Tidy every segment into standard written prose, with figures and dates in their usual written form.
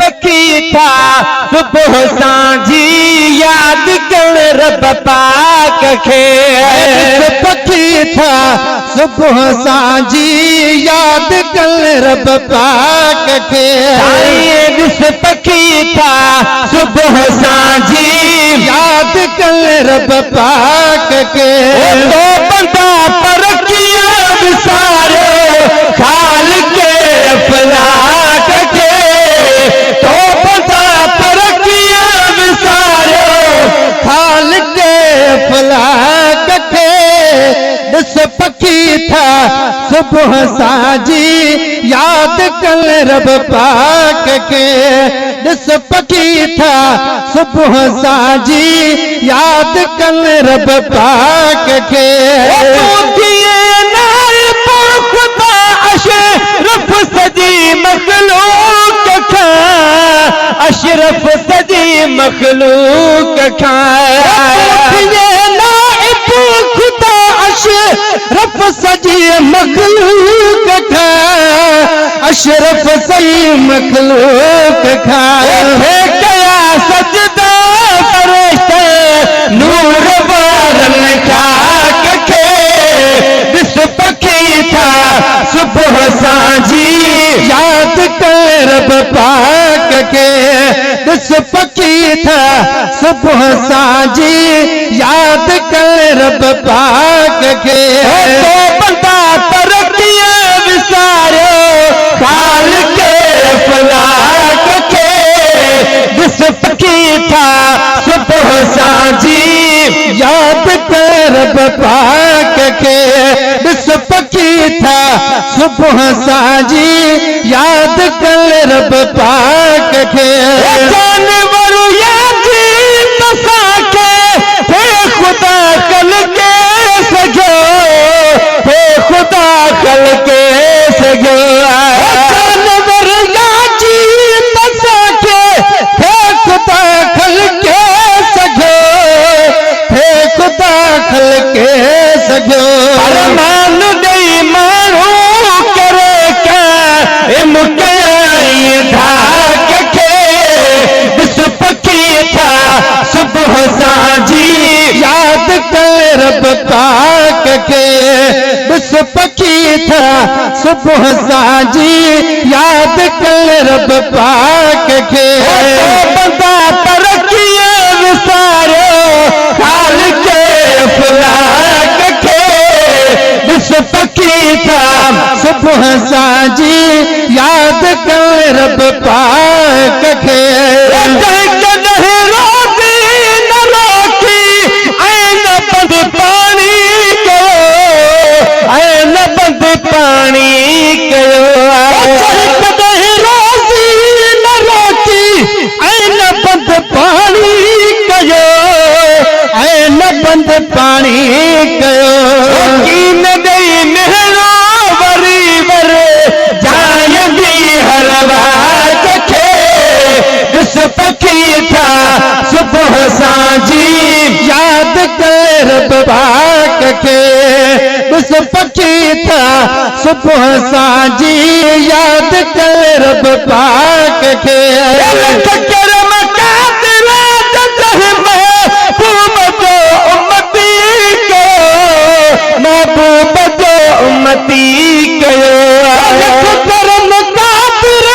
पखी था सुबुह सांझी याद कर रब पाक खे पखी था सुबुह सांझी याद कर रब पाक खे ॾिस पखी था सुबुह सांझी याद कर रब पाक खे तो बंदा परकिया विसारे खाल के अफलाक के तो बंदा परकिया विसारे खाल के अफलाक खे ॾिस पखी था सुबुह सांझी याद कर रब पाक खे ॾिस पखी था सुबुह सांझी याद कर रब पाक खे अशरफ सजी मखलूक अशरफ सजी मखलूक खुदा अशरफ सजी मखलूक अशरफ सजी मखलूक कया सजदा फरिश्ते नूर वारन खाक खे ॾिस पखी था सुबुह सांझी याद कर रब पाक खे ॾिस पखी था सुबुह सांझी याद कर रब पाक खे बंदा तरक़ीअ विसारियो खाल के अफलाक खे ॾिस पखी था सुबुह सांझी याद कर रब पाक खे ॾिस पखी था सुबुह सांझी याद कर रब पाक खे जानवर यादि तसांखे हे ख़ुदा कल के सघियो हे ख़ुदा कल के सघियो जानवर यादि तसांखे हे ख़ुदा कल के सघियो हे ख़ुदा कल के सघियो अरमान ॾेई माण्हू करे क़ाइम कयई धाक खे ॾिस पखी था सुबुह सांझी याद कर रब पाक खे ॾिस पखी था सुबुह सांझी याद कर रब पाक खे बंदा तरक़ीअ विसारियो खाल के अफलाक खे ॾिस पखी था सुबुह सांझी याद कर रब पाक खे कॾहिं रोटी न रोकी ऐं न बंदि पाणी कयो ऐं न बंदि पाणी कयो कॾहिं रोज़ी न रोटी ऐं न बंदि पाणी कयो ऐं न बंदि पाणी कयो कीन ॾेई महिरो वरी वर जायंदी हर वाक खे ॾिस पखी था सुबुह सांझी याद कर रब पाक खे ॾिस पखी था सुबुह सांझी याद कर रब पाक खे करम कातिल महबूब जो उम्मती कयो महबूब जो उम्मती कयो करम कातिल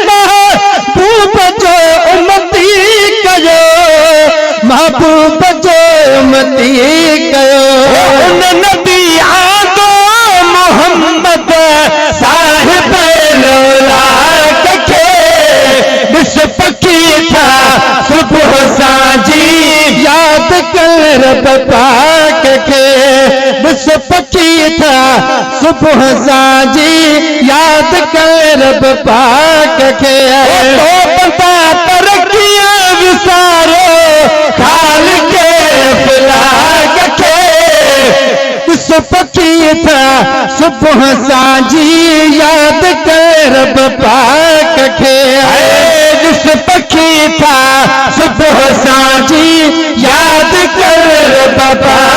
महबूब जो उम्मती कयो महबूब जो उम्मती कयो उन नबी आदो मोहम्मद साहिब लोलाक खे ॾिस पखी था सुबुह सांझी याद कर रब पाक खे ॾिस पखी था सुबुह सांझी याद कर रब पाक खे बंदा तरक़ीअ विसारियो खाल के अफलाक खे ॾिस पखी था सुबुह सांझी याद कर रब पाक खे ॾिस पखी था सुबुह सांझी याद कर रब पाक